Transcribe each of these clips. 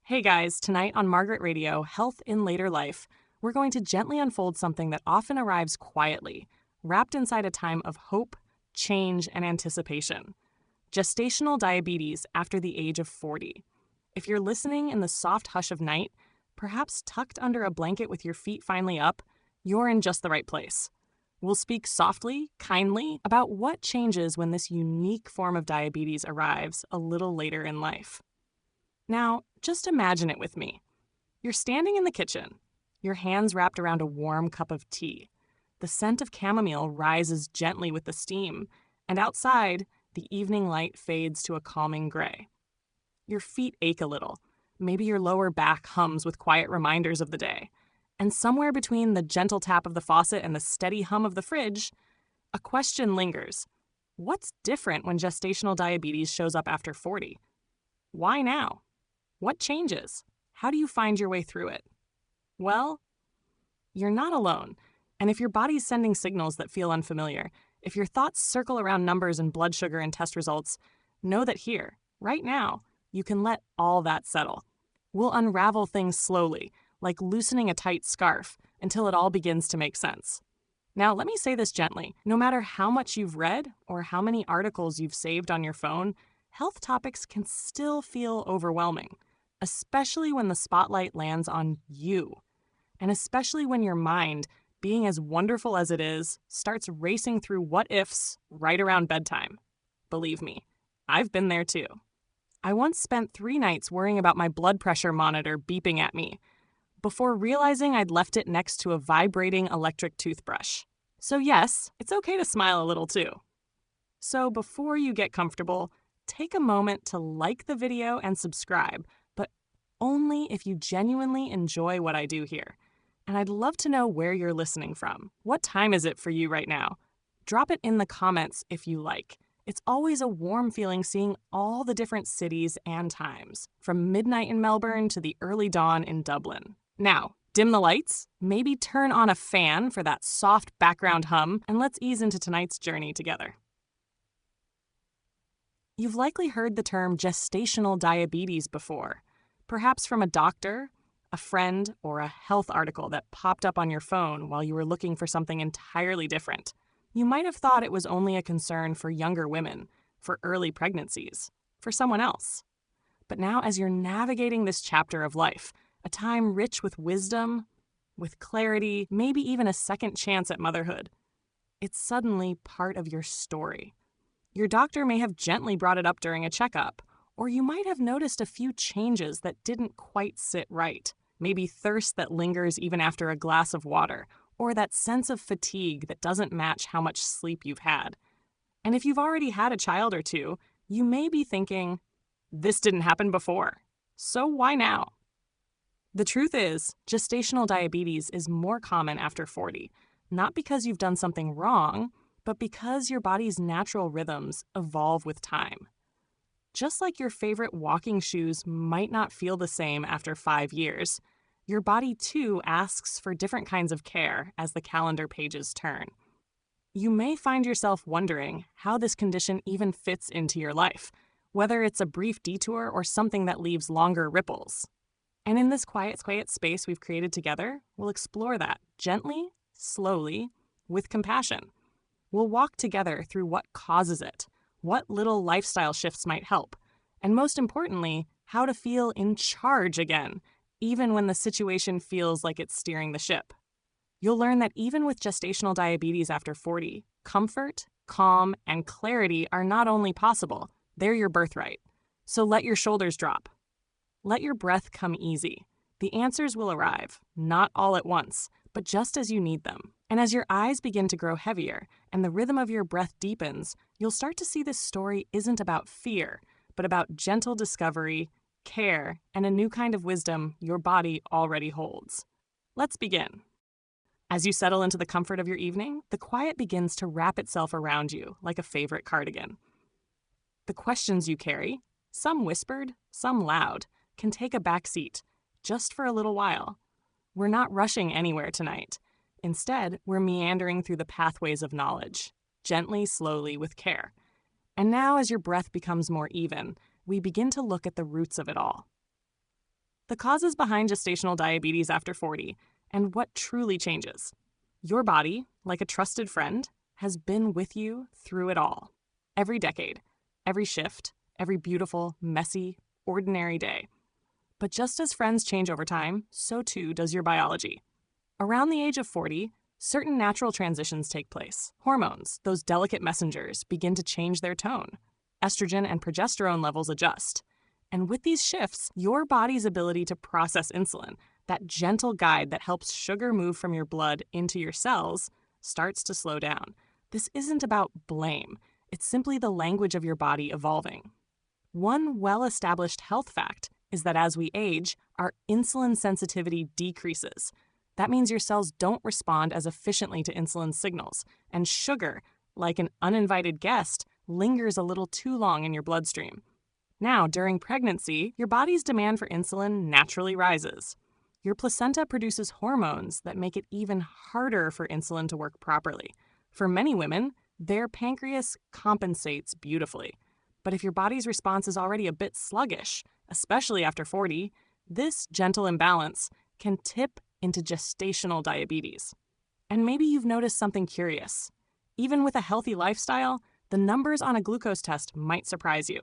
Hey guys, tonight on Margaret Radio, Health in Later Life, we're going to gently unfold something that often arrives quietly, wrapped inside a time of hope, change, and anticipation. Gestational diabetes after the age of 40. If you're listening in the soft hush of night, perhaps tucked under a blanket with your feet finally up, you're in just the right place. We'll speak softly, kindly, about what changes when this unique form of diabetes arrives a little later in life. Now, just imagine it with me. You're standing in the kitchen, your hands wrapped around a warm cup of tea. The scent of chamomile rises gently with the steam, and outside, the evening light fades to a calming gray. Your feet ache a little. Maybe your lower back hums with quiet reminders of the day. And somewhere between the gentle tap of the faucet and the steady hum of the fridge, a question lingers. What's different when gestational diabetes shows up after 40? Why now? What changes? How do you find your way through it? Well, you're not alone. And if your body's sending signals that feel unfamiliar, if your thoughts circle around numbers and blood sugar and test results, know that here, right now, you can let all that settle. We'll unravel things slowly, like loosening a tight scarf, until it all begins to make sense. Now, let me say this gently. No matter how much you've read or how many articles you've saved on your phone, health topics can still feel overwhelming, especially when the spotlight lands on you, and especially when your mind, being as wonderful as it is, starts racing through what-ifs right around bedtime. Believe me, I've been there too. I once spent 3 nights worrying about my blood pressure monitor beeping at me, before realizing I'd left it next to a vibrating electric toothbrush. So yes, it's okay to smile a little too. So before you get comfortable, take a moment to like the video and subscribe, but only if you genuinely enjoy what I do here. And I'd love to know where you're listening from. What time is it for you right now? Drop it in the comments if you like. It's always a warm feeling seeing all the different cities and times, from midnight in Melbourne to the early dawn in Dublin. Now, dim the lights, maybe turn on a fan for that soft background hum, and let's ease into tonight's journey together. You've likely heard the term gestational diabetes before, perhaps from a doctor, a friend, or a health article that popped up on your phone while you were looking for something entirely different. You might have thought it was only a concern for younger women, for early pregnancies, for someone else. But now, as you're navigating this chapter of life, a time rich with wisdom, with clarity, maybe even a second chance at motherhood, it's suddenly part of your story. Your doctor may have gently brought it up during a checkup, or you might have noticed a few changes that didn't quite sit right. Maybe thirst that lingers even after a glass of water, or that sense of fatigue that doesn't match how much sleep you've had. And if you've already had a child or two, you may be thinking, this didn't happen before, so why now? The truth is, gestational diabetes is more common after 40, not because you've done something wrong, but because your body's natural rhythms evolve with time. Just like your favorite walking shoes might not feel the same after 5 years, your body too asks for different kinds of care as the calendar pages turn. You may find yourself wondering how this condition even fits into your life, whether it's a brief detour or something that leaves longer ripples. And in this quiet space we've created together, we'll explore that gently, slowly, with compassion. We'll walk together through what causes it, what little lifestyle shifts might help, and most importantly, how to feel in charge again, even when the situation feels like it's steering the ship. You'll learn that even with gestational diabetes after 40, comfort, calm, and clarity are not only possible, they're your birthright. So let your shoulders drop. Let your breath come easy. The answers will arrive, not all at once, but just as you need them. And as your eyes begin to grow heavier and the rhythm of your breath deepens, you'll start to see this story isn't about fear, but about gentle discovery, care, and a new kind of wisdom your body already holds. Let's begin. As you settle into the comfort of your evening, the quiet begins to wrap itself around you like a favorite cardigan. The questions you carry, some whispered, some loud, can take a back seat, just for a little while. We're not rushing anywhere tonight. Instead, we're meandering through the pathways of knowledge, gently, slowly, with care. And now, as your breath becomes more even, we begin to look at the roots of it all. The causes behind gestational diabetes after 40 and what truly changes. Your body, like a trusted friend, has been with you through it all. Every decade, every shift, every beautiful, messy, ordinary day. But just as friends change over time, so too does your biology. Around the age of 40, certain natural transitions take place. Hormones, those delicate messengers, begin to change their tone. Estrogen and progesterone levels adjust. And with these shifts, your body's ability to process insulin, that gentle guide that helps sugar move from your blood into your cells, starts to slow down. This isn't about blame. It's simply the language of your body evolving. One well-established health fact is that as we age, our insulin sensitivity decreases. That means your cells don't respond as efficiently to insulin signals, and sugar, like an uninvited guest, lingers a little too long in your bloodstream. Now, during pregnancy, your body's demand for insulin naturally rises. Your placenta produces hormones that make it even harder for insulin to work properly. For many women, their pancreas compensates beautifully. But if your body's response is already a bit sluggish, especially after 40, this gentle imbalance can tip into gestational diabetes. And maybe you've noticed something curious. Even with a healthy lifestyle, the numbers on a glucose test might surprise you.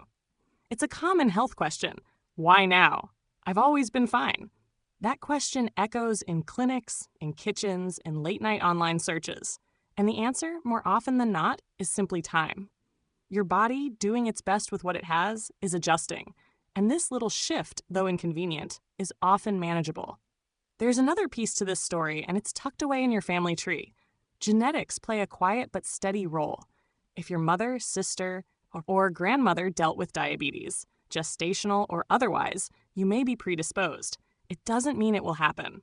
It's a common health question. Why now? I've always been fine. That question echoes in clinics, in kitchens, in late-night online searches. And the answer, more often than not, is simply time. Your body, doing its best with what it has, is adjusting. And this little shift, though inconvenient, is often manageable. There's another piece to this story, and it's tucked away in your family tree. Genetics play a quiet but steady role. If your mother, sister, or grandmother dealt with diabetes, gestational or otherwise, you may be predisposed. It doesn't mean it will happen.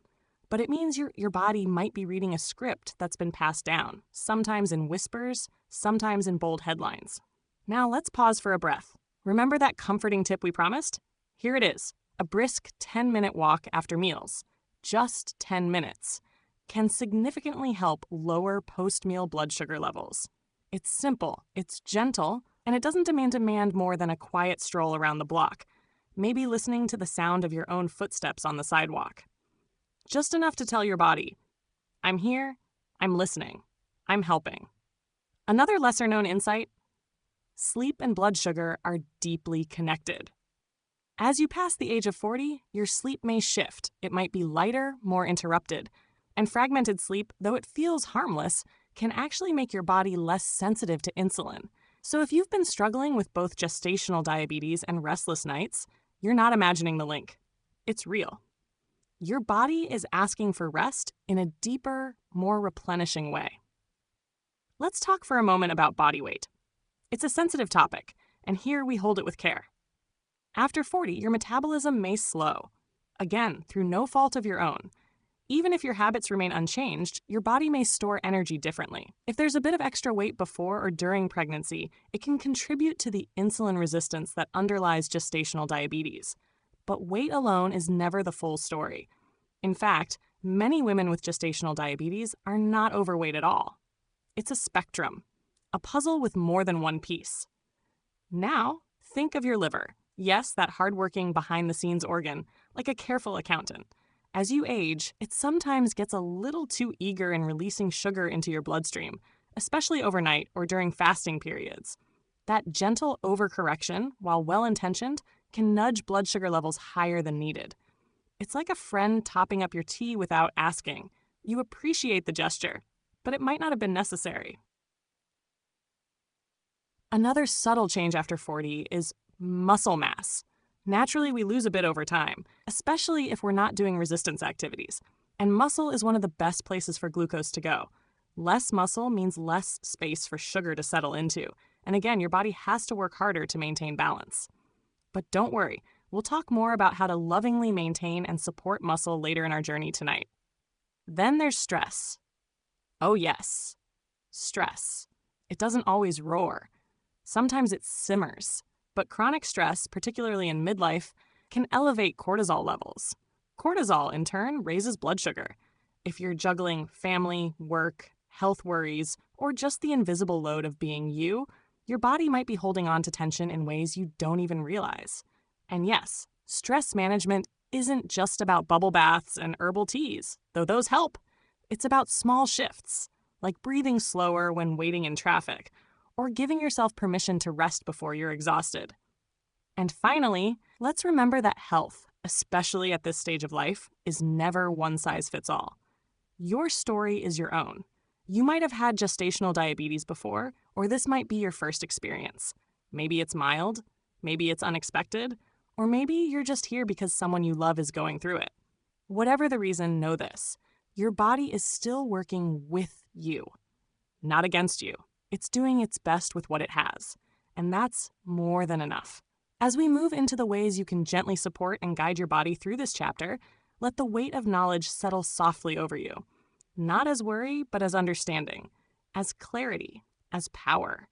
But it means your body might be reading a script that's been passed down, sometimes in whispers, sometimes in bold headlines. Now let's pause for a breath. Remember that comforting tip we promised? Here it is, a brisk 10-minute walk after meals. Just 10 minutes. Can significantly help lower post-meal blood sugar levels. It's simple, it's gentle, and it doesn't demand more than a quiet stroll around the block, maybe listening to the sound of your own footsteps on the sidewalk. Just enough to tell your body, I'm here, I'm listening, I'm helping. Another lesser-known insight, sleep and blood sugar are deeply connected. As you pass the age of 40, your sleep may shift. It might be lighter, more interrupted. And fragmented sleep, though it feels harmless, can actually make your body less sensitive to insulin. So if you've been struggling with both gestational diabetes and restless nights, you're not imagining the link. It's real. Your body is asking for rest in a deeper, more replenishing way. Let's talk for a moment about body weight. It's a sensitive topic, and here we hold it with care. After 40, your metabolism may slow. Again, through no fault of your own. Even if your habits remain unchanged, your body may store energy differently. If there's a bit of extra weight before or during pregnancy, it can contribute to the insulin resistance that underlies gestational diabetes. But weight alone is never the full story. In fact, many women with gestational diabetes are not overweight at all. It's a spectrum, a puzzle with more than one piece. Now, think of your liver. Yes, that hardworking behind-the-scenes organ, like a careful accountant. As you age, it sometimes gets a little too eager in releasing sugar into your bloodstream, especially overnight or during fasting periods. That gentle overcorrection, while well-intentioned, can nudge blood sugar levels higher than needed. It's like a friend topping up your tea without asking. You appreciate the gesture, but it might not have been necessary. Another subtle change after 40 is muscle mass. Naturally, we lose a bit over time, especially if we're not doing resistance activities. And muscle is one of the best places for glucose to go. Less muscle means less space for sugar to settle into. And again, your body has to work harder to maintain balance. But don't worry, we'll talk more about how to lovingly maintain and support muscle later in our journey tonight. Then there's stress. Oh yes, stress. It doesn't always roar. Sometimes it simmers. But chronic stress, particularly in midlife, can elevate cortisol levels. Cortisol, in turn, raises blood sugar. If you're juggling family, work, health worries, or just the invisible load of being you, your body might be holding on to tension in ways you don't even realize. And yes, stress management isn't just about bubble baths and herbal teas, though those help. It's about small shifts, like breathing slower when waiting in traffic, or giving yourself permission to rest before you're exhausted. And finally, let's remember that health, especially at this stage of life, is never one size fits all. Your story is your own. You might have had gestational diabetes before, or this might be your first experience. Maybe it's mild, maybe it's unexpected, or maybe you're just here because someone you love is going through it. Whatever the reason, know this. Your body is still working with you, not against you. It's doing its best with what it has, and that's more than enough. As we move into the ways you can gently support and guide your body through this chapter, let the weight of knowledge settle softly over you. Not as worry, but as understanding, as clarity, as power.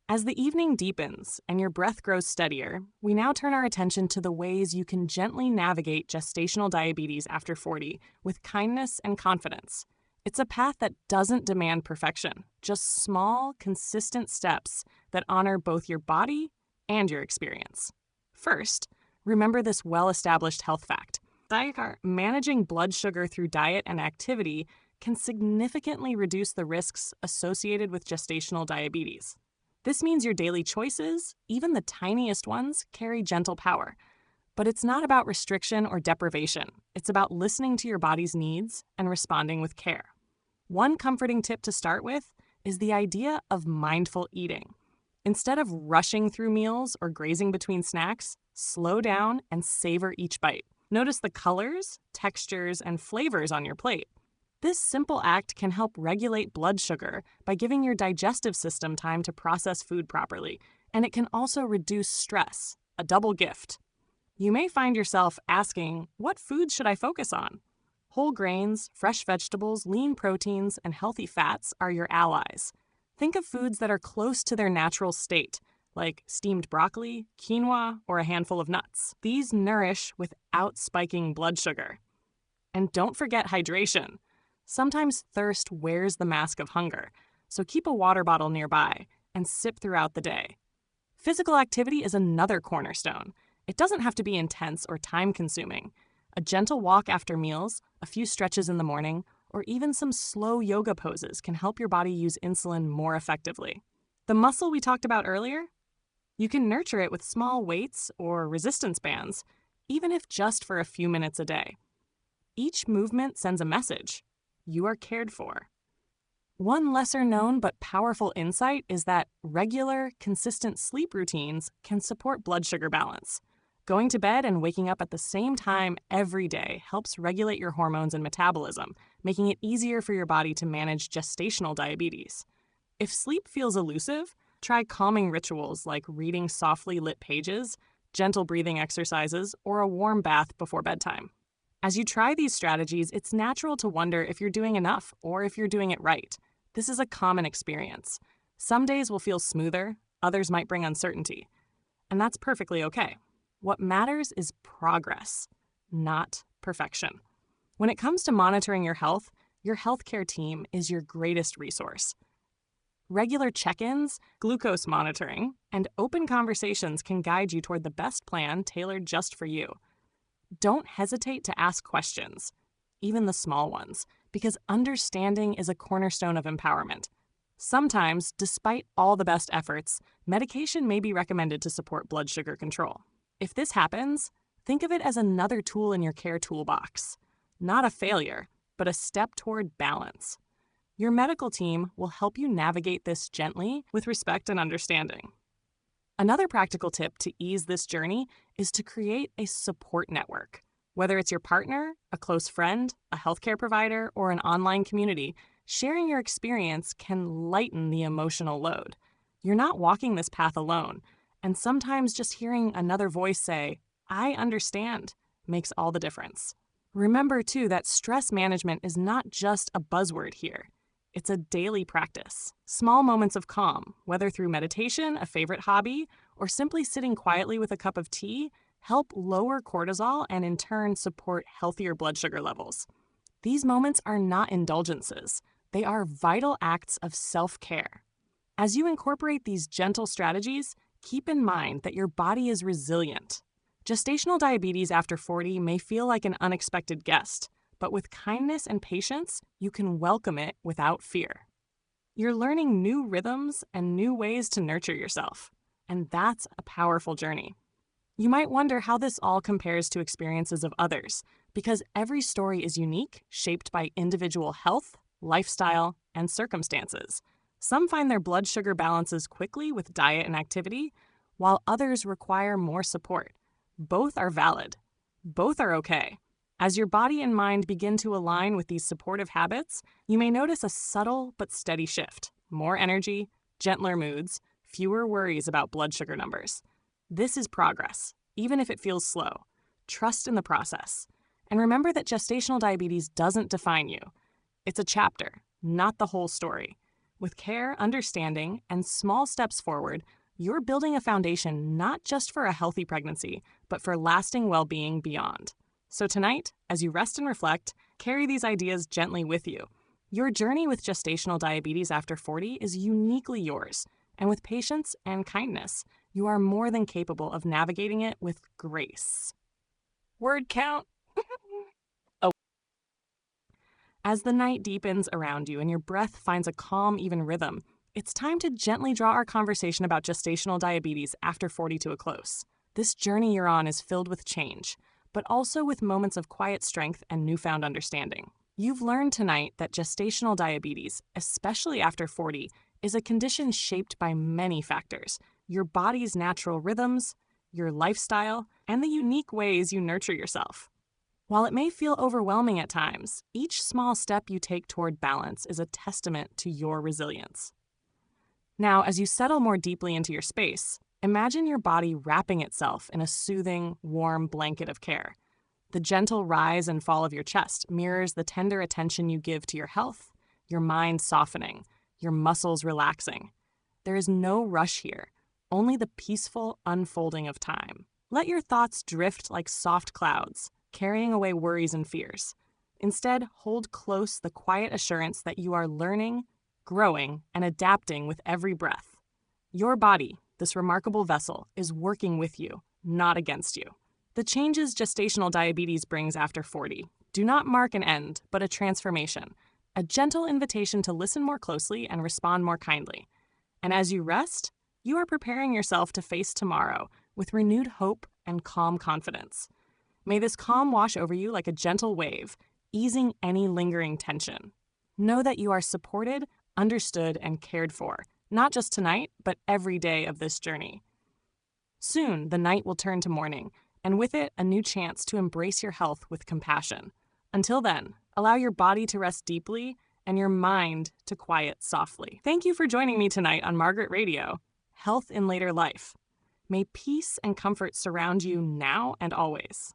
As the evening deepens and your breath grows steadier, we now turn our attention to the ways you can gently navigate gestational diabetes after 40 with kindness and confidence. It's a path that doesn't demand perfection, just small, consistent steps that honor both your body and your experience. First, remember this well-established health fact. Managing blood sugar through diet and activity can significantly reduce the risks associated with gestational diabetes. This means your daily choices, even the tiniest ones, carry gentle power. But it's not about restriction or deprivation. It's about listening to your body's needs and responding with care. One comforting tip to start with is the idea of mindful eating. Instead of rushing through meals or grazing between snacks, slow down and savor each bite. Notice the colors, textures, and flavors on your plate. This simple act can help regulate blood sugar by giving your digestive system time to process food properly, and it can also reduce stress, a double gift. You may find yourself asking, what foods should I focus on? Whole grains, fresh vegetables, lean proteins, and healthy fats are your allies. Think of foods that are close to their natural state, like steamed broccoli, quinoa, or a handful of nuts. These nourish without spiking blood sugar. And don't forget hydration. Sometimes thirst wears the mask of hunger, so keep a water bottle nearby and sip throughout the day. Physical activity is another cornerstone. It doesn't have to be intense or time-consuming. A gentle walk after meals, a few stretches in the morning, or even some slow yoga poses can help your body use insulin more effectively. The muscle we talked about earlier? You can nurture it with small weights or resistance bands, even if just for a few minutes a day. Each movement sends a message. You are cared for. One lesser-known but powerful insight is that regular, consistent sleep routines can support blood sugar balance. Going to bed and waking up at the same time every day helps regulate your hormones and metabolism, making it easier for your body to manage gestational diabetes. If sleep feels elusive, try calming rituals like reading softly lit pages, gentle breathing exercises, or a warm bath before bedtime. As you try these strategies, it's natural to wonder if you're doing enough or if you're doing it right. This is a common experience. Some days will feel smoother, others might bring uncertainty. And that's perfectly okay. What matters is progress, not perfection. When it comes to monitoring your healthcare team is your greatest resource. Regular check-ins, glucose monitoring, and open conversations can guide you toward the best plan tailored just for you. Don't hesitate to ask questions, even the small ones, because understanding is a cornerstone of empowerment. Sometimes, despite all the best efforts, medication may be recommended to support blood sugar control. If this happens, think of it as another tool in your care toolbox. Not a failure, but a step toward balance. Your medical team will help you navigate this gently with respect and understanding. Another practical tip to ease this journey is to create a support network. Whether it's your partner, a close friend, a healthcare provider, or an online community, sharing your experience can lighten the emotional load. You're not walking this path alone, and sometimes just hearing another voice say, "I understand," makes all the difference. Remember, too, that stress management is not just a buzzword here. It's a daily practice. Small moments of calm, whether through meditation, a favorite hobby, or simply sitting quietly with a cup of tea, help lower cortisol and in turn support healthier blood sugar levels. These moments are not indulgences. They are vital acts of self-care. As you incorporate these gentle strategies, keep in mind that your body is resilient. Gestational diabetes after 40 may feel like an unexpected guest, but with kindness and patience, you can welcome it without fear. You're learning new rhythms and new ways to nurture yourself, and that's a powerful journey. You might wonder how this all compares to experiences of others, because every story is unique, shaped by individual health, lifestyle, and circumstances. Some find their blood sugar balances quickly with diet and activity, while others require more support. Both are valid. Both are okay. As your body and mind begin to align with these supportive habits, you may notice a subtle but steady shift. More energy, gentler moods, fewer worries about blood sugar numbers. This is progress, even if it feels slow. Trust in the process. And remember that gestational diabetes doesn't define you. It's a chapter, not the whole story. With care, understanding, and small steps forward, you're building a foundation not just for a healthy pregnancy, but for lasting well-being beyond. So tonight, as you rest and reflect, carry these ideas gently with you. Your journey with gestational diabetes after 40 is uniquely yours, and with patience and kindness, you are more than capable of navigating it with grace. Word count. Oh. As the night deepens around you and your breath finds a calm, even rhythm, it's time to gently draw our conversation about gestational diabetes after 40 to a close. This journey you're on is filled with change, but also with moments of quiet strength and newfound understanding. You've learned tonight that gestational diabetes, especially after 40, is a condition shaped by many factors: your body's natural rhythms, your lifestyle, and the unique ways you nurture yourself. While it may feel overwhelming at times, each small step you take toward balance is a testament to your resilience. Now, as you settle more deeply into your space, imagine your body wrapping itself in a soothing, warm blanket of care. The gentle rise and fall of your chest mirrors the tender attention you give to your health, your mind softening, your muscles relaxing. There is no rush here, only the peaceful unfolding of time. Let your thoughts drift like soft clouds, carrying away worries and fears. Instead, hold close the quiet assurance that you are learning, growing, and adapting with every breath. Your body, this remarkable vessel, is working with you, not against you. The changes gestational diabetes brings after 40 do not mark an end, but a transformation, a gentle invitation to listen more closely and respond more kindly. And as you rest, you are preparing yourself to face tomorrow with renewed hope and calm confidence. May this calm wash over you like a gentle wave, easing any lingering tension. Know that you are supported, understood, and cared for, not just tonight, but every day of this journey. Soon, the night will turn to morning, and with it, a new chance to embrace your health with compassion. Until then, allow your body to rest deeply and your mind to quiet softly. Thank you for joining me tonight on Margaret Radio, Health in Later Life. May peace and comfort surround you now and always.